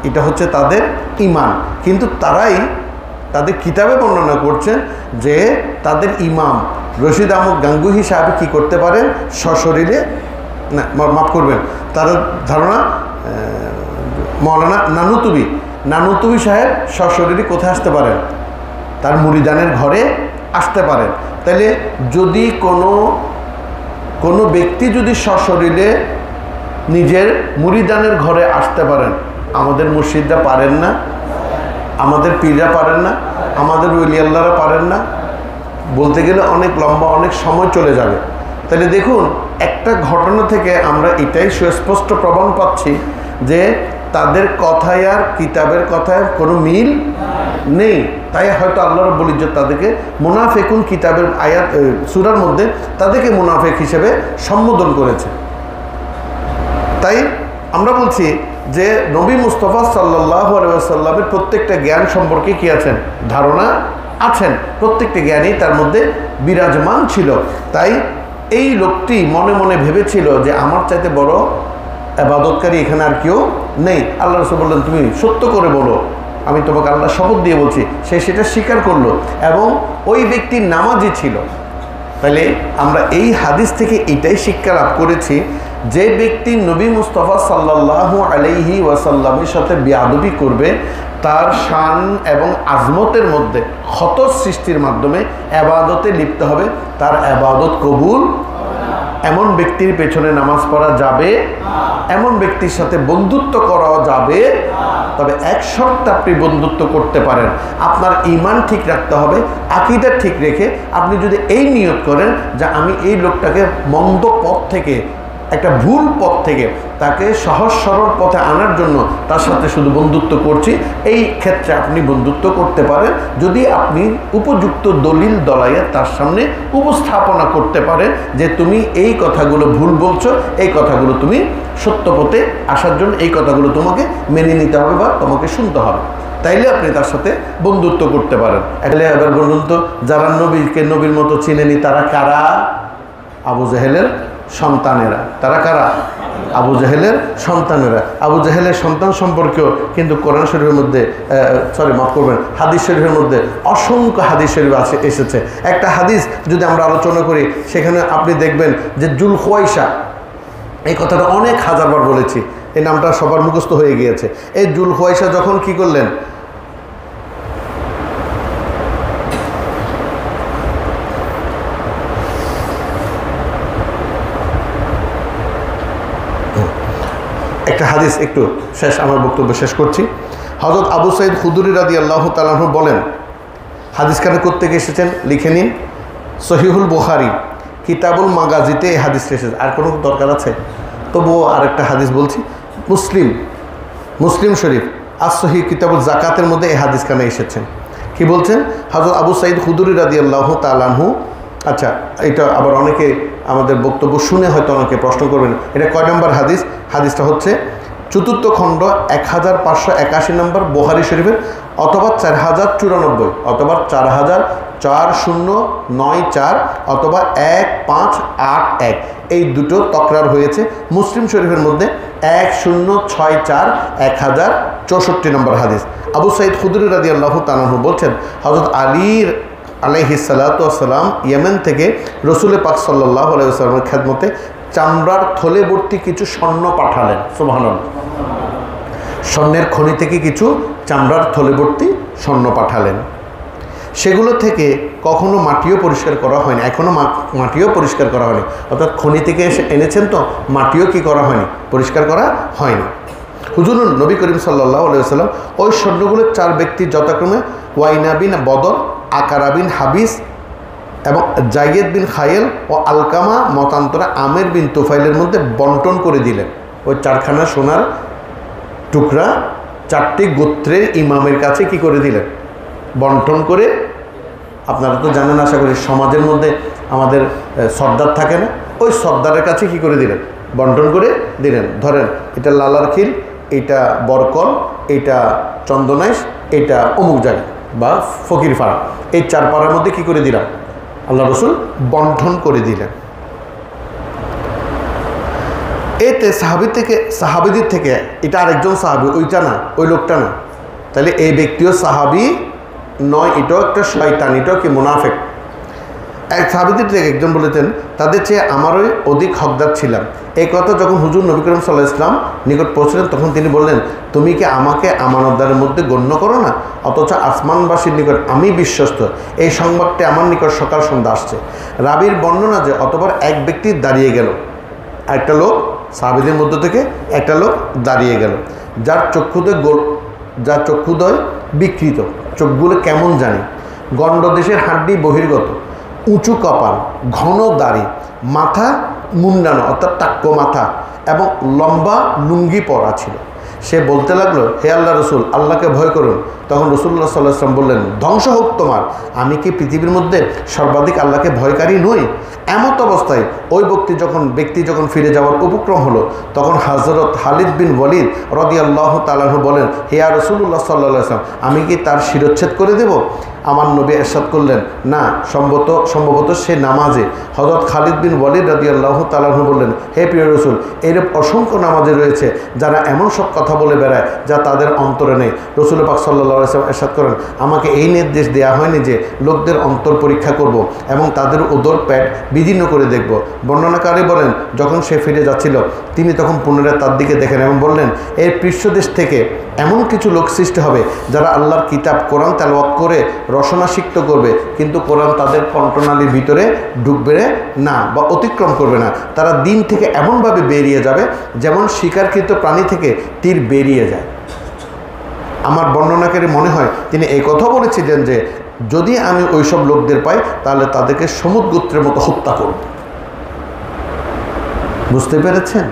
এটা হচ্ছে তাদের ইমান। কিন্তু তারাই তাদের কিতাবে বর্ণনা করছেন যে তাদের ইমাম রশিদ আহমদ গাঙ্গুহি সাহেব কী করতে পারেন, সশরীরে, না মাফ করবেন, তাদের ধারণা মৌলানা নানুতুবি সাহেব সশরীরে কোথায় আসতে পারেন, তার মুরিদানের ঘরে আসতে পারেন। তাহলে যদি কোনো ব্যক্তি যদি সশরীরে নিজের মুরিদানের ঘরে আসতে পারেন, আমাদের মুর্শিদরা পারেন না, আমাদের পীররা পারেন না, আমাদের ওলি আল্লাহরা পারেন না, বলতে গেলে অনেক লম্বা অনেক সময় চলে যাবে। তাহলে দেখুন একটা ঘটনা থেকে আমরা এটাই সুস্পষ্ট প্রমাণ পাচ্ছি যে তাদের কথায় আর কিতাবের কথায় কোনো মিল নেই। তাই হয়তো আল্লাহ রাব্বুল ইজ্জত তাদেরকে মুনাফিকুন কিতাবের আয়াত সূরার মধ্যে তাদেরকে মুনাফিক হিসেবে সম্বোধন করেছে। তাই আমরা বলছি যে নবী মুস্তাফা সাল্লাল্লাহু আলাইহি ওয়াসাল্লামের প্রত্যেকটা জ্ঞান সম্পর্কে কি আছেন, ধারণা আছেন, প্রত্যেকটা জ্ঞানই তার মধ্যে বিরাজমান ছিল। তাই এই লোকটি মনে মনে ভেবেছিল যে আমার চাইতে বড় ইবাদতকারী এখানে আর কেউ নেই। আল্লাহ রাসূল বললেন, তুমি সত্য করে বলো, আমি তোমাকে আল্লাহ শপথ দিয়ে বলছি। সে সেটা স্বীকার করলো এবং ওই ব্যক্তি নামাজি ছিল। তাহলে আমরা এই হাদিস থেকে এটাই শিক্ষা লাভ করেছি, যে ব্যক্তি নবী মুস্তাফা সাল্লাল্লাহু আলাইহি ওয়াসাল্লামের সাথে বেয়াদবি করবে, তার শান এবং আজমতের মধ্যে ক্ষত সৃষ্টির মাধ্যমে ইবাদতে লিপ্ত হবে, তার ইবাদত কবুল। এমন ব্যক্তির পেছনে নামাজ পড়া যাবে, এমন ব্যক্তির সাথে বন্ধুত্ব করাও যাবে, তবে এক শর্তে আপনি বন্ধুত্ব করতে পারেন, আপনার ঈমান ঠিক রাখতে হবে, আকীদা ঠিক রেখে আপনি যদি এই নিয়ত করেন যে আমি এই লোকটাকে মন্দ পথ থেকে, একটা ভুল পথ থেকে তাকে সহজ সরল পথে আনার জন্য তার সাথে শুধু বন্ধুত্ব করছি, এই ক্ষেত্রে আপনি বন্ধুত্ব করতে পারেন যদি আপনি উপযুক্ত দলিল দলাইয়ে তার সামনে উপস্থাপনা করতে পারেন যে তুমি এই কথাগুলো ভুল বলছো, এই কথাগুলো তুমি সত্য পথে আসার জন্য এই কথাগুলো তোমাকে মেনে নিতে হবে বা তোমাকে শুনতে হবে, তাইলে আপনি তার সাথে বন্ধুত্ব করতে পারেন। তাহলে এবার বলুন তো, যারা নবীকে নবীর মতো চিনেনি তারা কারা? আবু জেহেলের সন্তানেরা। তারা কারা? আবু জেহেলের সন্তানেরা। আবু জেহেলের সন্তান সম্পর্কেও কিন্তু কোরআন শরীফের মধ্যে মাফ করবেন, হাদিস শরীফের মধ্যে অসংখ্য হাদিস শরীফ এসেছে। একটা হাদিস যদি আমরা আলোচনা করি, সেখানে আপনি দেখবেন যে জুলখুয়াইশা, এই কথাটা অনেক হাজারবার বলেছি, এই নামটা সবার মুখস্থ হয়ে গিয়েছে। এই জুলখুয়াইশা যখন কি করলেন, একটা হাদিস একটু শেষ, আমার বক্তব্য শেষ করছি। হযরত আবু সাঈদ খুদরি রাদিয়াল্লাহু তাআলা আনহু বলেন, হাদিসখানে কোত্থেকে এসেছেন লিখে নিন, সহিহুল বুখারী কিতাবুল মাগাজিতে এই হাদিসটা এসেছে। আর কোনো দরকার আছে? তবুও আরেকটা হাদিস বলছি, মুসলিম শরীফ as-সহিহ কিতাবুল যাকাতের মধ্যে এই হাদিসখানে এসেছেন। কি বলছেন? হযরত আবু সাঈদ খুদরি রাদিয়াল্লাহু তাআলা আনহু, আচ্ছা এটা আবার অনেকে আমাদের বক্তব্য শুনে হয়তো অনেকে প্রশ্ন করবেন, এটা কয় নম্বর হাদিস? হাদিসটা হচ্ছে চতুর্থ খণ্ড 1581 নম্বর বুখারী শরীফের, অথবা 4094 অথবা 4094 অথবা 1581, এই দুটো তকরার হয়েছে। মুসলিম শরীফের মধ্যে 1064 1064 নম্বর হাদিস। আবু সাঈদ খুদরি রাদিয়াল্লাহু তাআলা আনহু বলছেন, হযরত আলী আলাইহিস সালাতু ওয়াস সালাম ইয়েমেন থেকে রাসূল পাক সাল্লাল্লাহু আলাইহি ওয়াসাল্লামের খেদমতে চামড়ার থলে ভর্তি কিছু স্বর্ণ পাঠালেন। সুবহানাল্লাহ। স্বর্ণের খনি থেকে কিছু চামড়ার থলে ভর্তি স্বর্ণ পাঠালেন। সেগুলো থেকে কখনো মাটিও পরিষ্কার করা হয়নি, এখনও মাটিও পরিষ্কার করা হয়নি। অর্থাৎ খনি থেকে এসে এনেছেন তো মাটিও কি করা হয়নি, পরিষ্কার করা হয়নি। হুজুর নবী করিম সাল্লাল্লাহু আলাইহি ওয়াসাল্লাম ওই স্বর্ণগুলোর 4 ব্যক্তি যথাক্রমে ওয়াইনা বিন বদর, আকারা বিন হাবিস এবং জাইয়েদ বিন খায়েল ও আলকামা মতান্তরে আমের বিন তুফাইলের মধ্যে বন্টন করে দিলেন। ওই 4খানা সোনার টুকরা 4টি গোত্রের ইমামের কাছে কি করে দিলেন, বন্টন করে। আপনারা তো জানেন আশা করি, সমাজের মধ্যে আমাদের সর্দার থাকে না, ওই সর্দারের কাছে কি করে দিলেন, বন্টন করে দিলেন। ধরেন এটা লালারখিল, এটা বরকল, এটা চন্দনাইশ, এটা অমুক জায়গা বা ফকিরপাড়া, এই 4 পাড়ার মধ্যে কি করে দিলাম, আল্লাহ রসুল বন্টন করে দিলেন। এতে সাহাবিদের থেকে এটা আরেকজন সাহাবি, ওইটা না, ওই লোকটা না, তাহলে এই ব্যক্তিও সাহাবি নয়, এটাও একটা শয়তান, এটাও কি মুনাফিক। এক সাহাবিদের থেকে একজন বলেছেন, তাদের চেয়ে আমারই অধিক হকদার ছিলাম। এই কথা যখন হুজুর নবী করিম সাল্লাল্লাহু আলাইহি ওয়াসাল্লাম নিকট পৌঁছলেন, তখন তিনি বললেন, তুমি কি আমাকে আমানতদারের মধ্যে গণ্য করো না? অথচ আসমানবাসীর নিকট আমি বিশ্বস্ত। এই সংবাদটি আমার নিকট সকাল সন্ধ্যা আসছে। রাবির বর্ণনা যে অতবার এক ব্যক্তি দাঁড়িয়ে গেল, একটা লোক সাহাবীদের মধ্য থেকে একটা লোক দাঁড়িয়ে গেল, যার চক্ষুদয় বিকৃত, চোখগুলো কেমন জানি, গণ্ডদেশের হাড্ডি বহির্গত, উঁচু কপাল, ঘন দাড়ি, মাথা মুন্ডানো অর্থাৎ টাক্কো মাথা এবং লম্বা লুঙ্গি পরা ছিল। সে বলতে লাগলো, হে আল্লাহ রসুল, আল্লাহকে ভয় করুন। তখন রাসূলুল্লাহ সাল্লাল্লাহু আলাইহি ওয়াসাল্লাম বললেন, ধ্বংস হোক তোমার, আমি কি পৃথিবীর মধ্যে সর্বাধিক আল্লাহকে ভয়কারী নই? এমত অবস্থায় ওই ব্যক্তি যখন ফিরে যাওয়ার উপক্রম হলো, তখন হযরত খালিদ বিন ওয়ালিদ রাদিয়াল্লাহু তাআলা আনহু বলেন, হে রাসূলুল্লাহ সাল্লাল্লাহু আলাইহি ওয়াসাল্লাম, আমি কি তার শিরচ্ছেদ করে দেব? আমার নবী ইরশাদ করলেন, না, সম্ভবত সে নামাজে। হযরত খালিদ বিন ওয়ালিদ রাদিয়াল্লাহু তাআলা আনহু বললেন, হে প্রিয় রাসূল, এরূপ অসংখ্য নামাজে রয়েছে যারা এমন সব কথা বলে বেড়ায় যা তাদের অন্তরে নেই। রাসূল পাক সাল্লাল্লাহু আলাইহি ওয়াসাল্লাম ইরশাদ করেন, আমাকে এই নির্দেশ দেওয়া হয়নি যে লোকদের অন্তর পরীক্ষা করব এবং তাদের উদর পেট বিদীর্ণ করে দেখব। বর্ণনাকারী বলেন, যখন সে ফিরে যাচ্ছিল, তিনি তখন পুনরায় তার দিকে দেখেন এবং বললেন, এর পৃষ্ঠদেশ থেকে এমন কিছু লোক সৃষ্টি হবে যারা আল্লাহর কিতাব কোরআন তেলাওয়াত করে রসনা সিক্ত করবে, কিন্তু কোরআন তাদের কণ্ঠনালীর ভিতরে ঢুকবে না বা অতিক্রম করবে না। তারা দিন থেকে এমনভাবে বেরিয়ে যাবে যেমন শিকারকৃত প্রাণী থেকে তীর বেরিয়ে যায়। আমার বর্ণনাকারী মনে হয় তিনি এই কথা বলেছিলেন যে যদি আমি ওইসব লোকদের পাই তাহলে তাদেরকে সমুদ্র গোত্রের মতো হত্যা করব। বুঝতে পেরেছেন?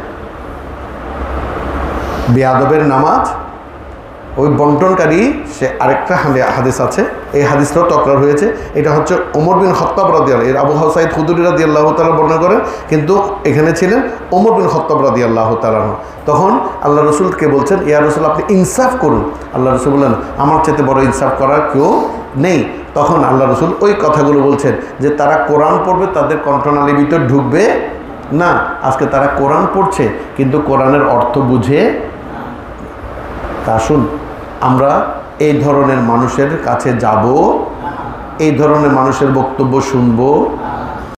বেয়াদবের নামাজ, ওই বন্টনকারী সে আরেকটা হাদিস আছে, এই হাদিসটাও তকরার হয়েছে। এটা হচ্ছে ওমর বিন খাত্তাব রাদিয়াল্লাহু, এর আবু সাঈদ খুদরি রাদিয়াল্লাহু তাআলা বর্ণনা করেন, কিন্তু এখানে ছিলেন ওমর বিন খাত্তাব রাদিয়াল্লাহু তাআলা। তখন আল্লাহ রসুলকে বলছেন, ইয়া রসুল, আপনি ইনসাফ করুন। আল্লাহ রসুল বললেন, আমার চাইতে বড় ইনসাফ করার কেউ নেই। তখন আল্লাহ রসুল ওই কথাগুলো বলছেন যে তারা কোরআন পড়বে, তাদের কণ্ঠনালীর ভিতর ঢুকবে না। আজকে তারা কোরআন পড়ছে কিন্তু কোরআনের অর্থ বুঝে। আসুন আমরা এই ধরনের মানুষের কাছে যাব, এই ধরনের মানুষের বক্তব্য শুনবো।